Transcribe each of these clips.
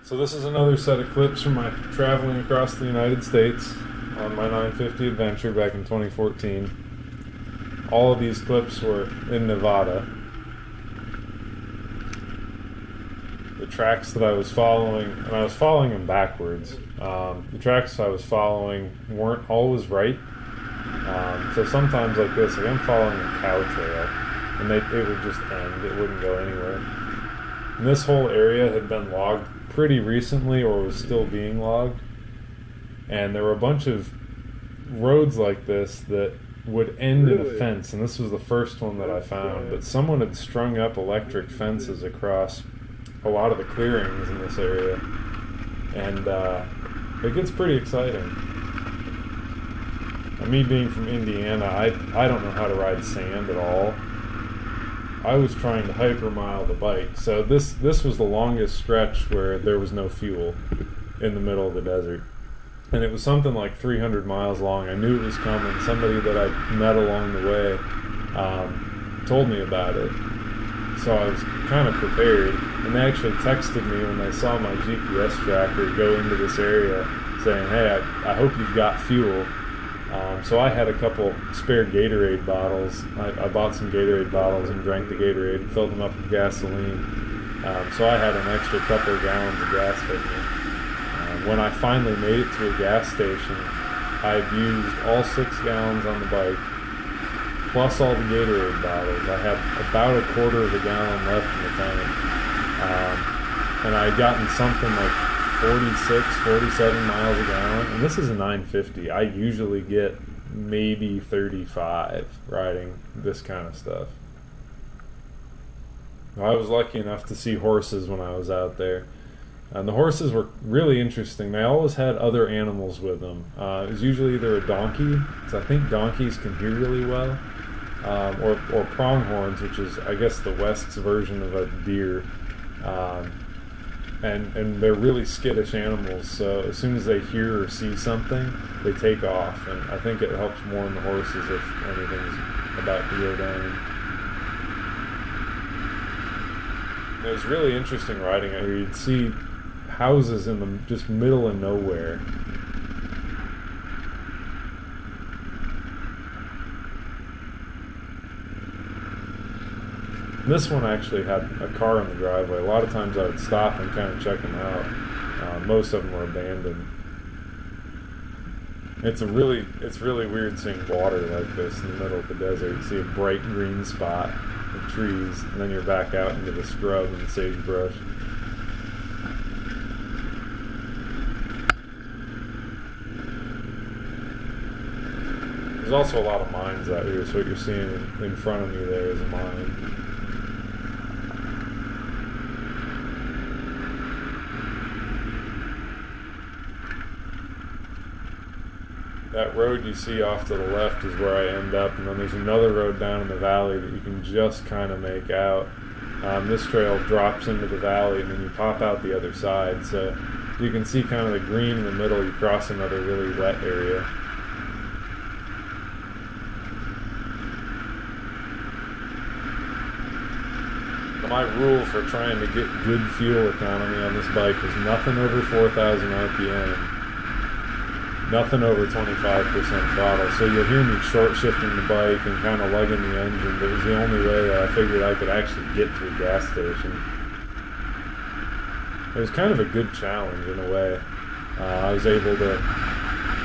So this is another set of clips from my traveling across the United States on my 950 adventure back in 2014. All of these clips were in Nevada. The tracks that I was following, and I was following them backwards. The tracks I was following weren't always right. So sometimes like this, like I'm following a cow trail, and it would just end. It wouldn't go anywhere. And this whole area had been logged pretty recently, or was still being logged. And there were a bunch of roads like this that would end in a fence, and this was the first one that I found. But someone had strung up electric fences across a lot of the clearings in this area, and it gets pretty exciting. Me being from Indiana, I don't know how to ride sand at all. I was trying to hypermile the bike, so this was the longest stretch where there was no fuel in the middle of the desert. And it was something like 300 miles long. I knew it was coming. Somebody that I met along the way told me about it. So I was kind of prepared. And they actually texted me when they saw my GPS tracker go into this area saying, hey, I hope you've got fuel. So I had a couple spare Gatorade bottles. I bought some Gatorade bottles and drank the Gatorade and filled them up with gasoline. So I had an extra couple of gallons of gas with me. When I finally made it to a gas station, I'd used all 6 gallons on the bike, plus all the Gatorade bottles. I had about a quarter of a gallon left in the tank. And I had gotten something like 46, 47 miles a gallon, and this is a 950. I usually get maybe 35 riding this kind of stuff. I was lucky enough to see horses when I was out there, and the horses were really interesting. They always had other animals with them. It was usually either a donkey, because I think donkeys can hear really well, or pronghorns, which is, I guess, the West's version of a deer. And they're really skittish animals, so as soon as they hear or see something, they take off, and I think it helps warn the horses if anything's about to go down. It was really interesting riding out here. You'd see houses in the just middle of nowhere. This one actually had a car in the driveway. A lot of times I would stop and kind of check them out. Most of them were abandoned. It's really weird seeing water like this in the middle of the desert. You see a bright green spot with trees, and then you're back out into the scrub and the sagebrush. There's also a lot of mines out here, so what you're seeing in front of me there is a mine. That road you see off to the left is where I end up, and then there's another road down in the valley that you can just kind of make out. This trail drops into the valley, and then you pop out the other side, so you can see kind of the green in the middle. You cross another really wet area. My rule for trying to get good fuel economy on this bike was nothing over 4,000 RPM. Nothing over 25% throttle. So you'll hear me short shifting the bike and kind of lugging the engine, but it was the only way that I figured I could actually get to a gas station. It was kind of a good challenge in a way. I was able to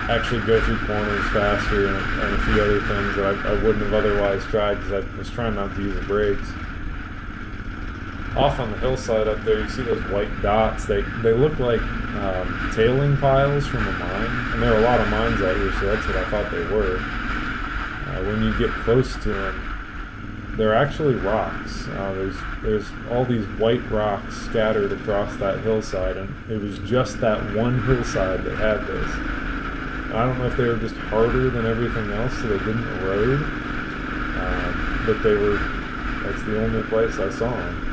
actually go through corners faster and a few other things that I wouldn't have otherwise tried because I was trying not to use the brakes. Off on the hillside up there, you see those white dots. They look like tailing piles from a mine, and there are a lot of mines out here, so that's what I thought they were. When you get close to them, they're actually rocks. There's all these white rocks scattered across that hillside, and it was just that one hillside that had this. And I don't know if they were just harder than everything else, so they didn't erode, but that's the only place I saw them.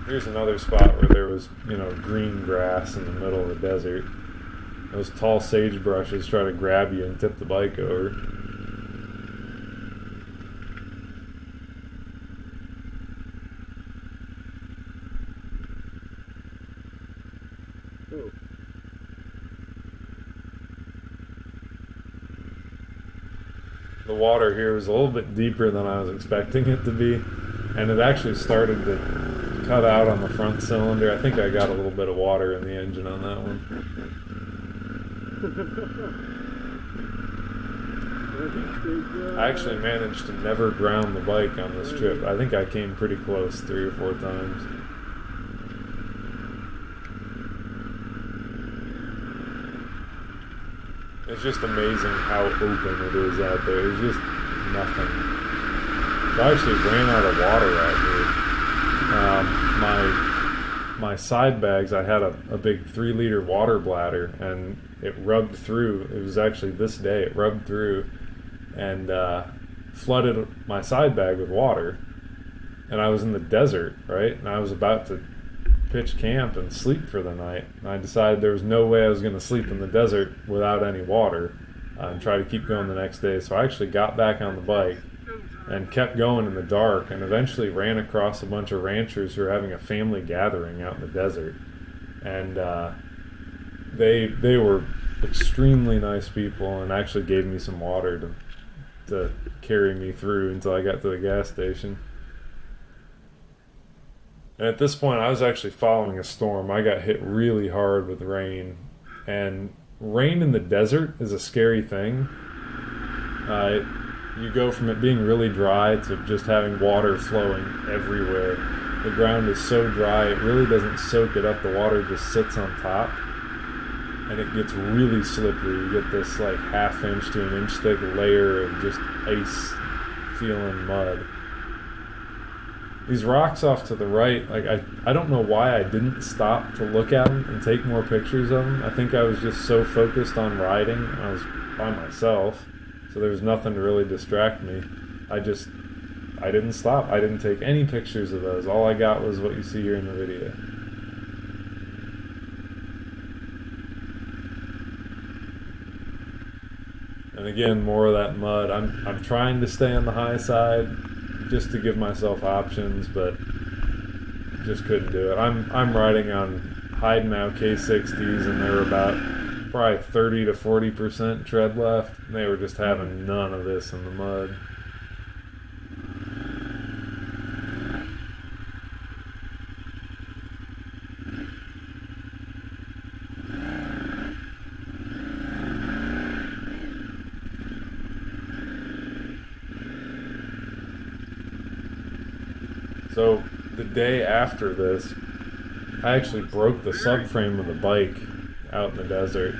Here's another spot where there was, green grass in the middle of the desert. Those tall sagebrushes try to grab you and tip the bike over. Oh. The water here was a little bit deeper than I was expecting it to be, and it actually started to cut out on the front cylinder. I think I got a little bit of water in the engine on that one. I actually managed to never drown the bike on this trip. I think I came pretty close 3 or 4 times. It's just amazing how open it is out there. There's just nothing. So I actually ran out of water out here. My side bags, I had a big 3-liter water bladder, and it rubbed through. It was actually this day. It rubbed through and flooded my side bag with water. And I was in the desert, right? And I was about to pitch camp and sleep for the night. And I decided there was no way I was going to sleep in the desert without any water and try to keep going the next day. So I actually got back on the bike and kept going in the dark, and eventually ran across a bunch of ranchers who were having a family gathering out in the desert. And they were extremely nice people and actually gave me some water to carry me through until I got to the gas station. And at this point, I was actually following a storm. I got hit really hard with rain. And rain in the desert is a scary thing. You go from it being really dry to just having water flowing everywhere. The ground is so dry, it really doesn't soak it up. The water just sits on top. And it gets really slippery. You get this like 1/2 inch to 1 inch thick layer of just ice feeling mud. These rocks off to the right, like I don't know why I didn't stop to look at them and take more pictures of them. I think I was just so focused on riding. I was by myself, so there was nothing to really distract me. I didn't stop. I didn't take any pictures of those. All I got was what you see here in the video. And again, more of that mud. I'm trying to stay on the high side, just to give myself options, but just couldn't do it. I'm riding on Heidenau K60s, and they were about probably 30 to 40% tread left. And they were just having none of this in the mud. So the day after this, I actually broke the subframe of the bike out in the desert.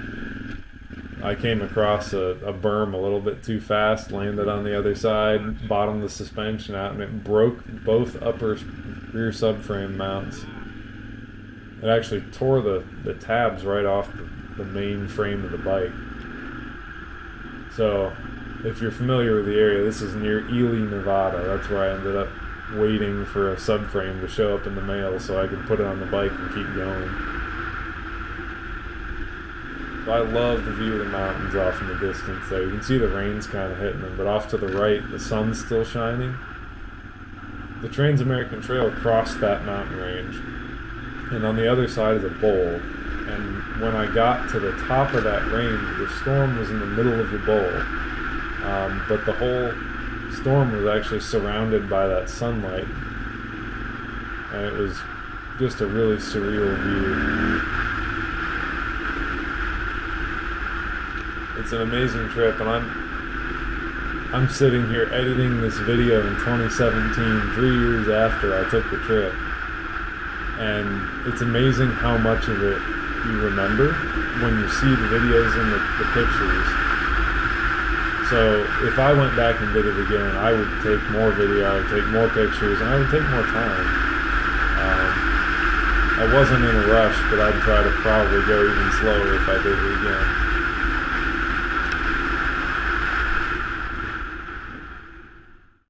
I came across a berm a little bit too fast, landed on the other side, bottomed the suspension out, and it broke both upper rear subframe mounts. It actually tore the tabs right off the main frame of the bike. So if you're familiar with the area, this is near Ely, Nevada. That's where I ended up waiting for a subframe to show up in the mail so I could put it on the bike and keep going. So I love the view of the mountains off in the distance there. You can see the rain's kind of hitting them, but off to the right, the sun's still shining. The Trans-American Trail crossed that mountain range, and on the other side is a bowl. And when I got to the top of that range, the storm was in the middle of the bowl. But the whole storm was actually surrounded by that sunlight, and it was just a really surreal view. It's an amazing trip, and I'm sitting here editing this video in 2017, 3 years after I took the trip, and it's amazing how much of it you remember when you see the videos and the pictures. So if I went back and did it again, I would take more video, I would take more pictures, and I would take more time. I wasn't in a rush, but I'd try to probably go even slower if I did it again.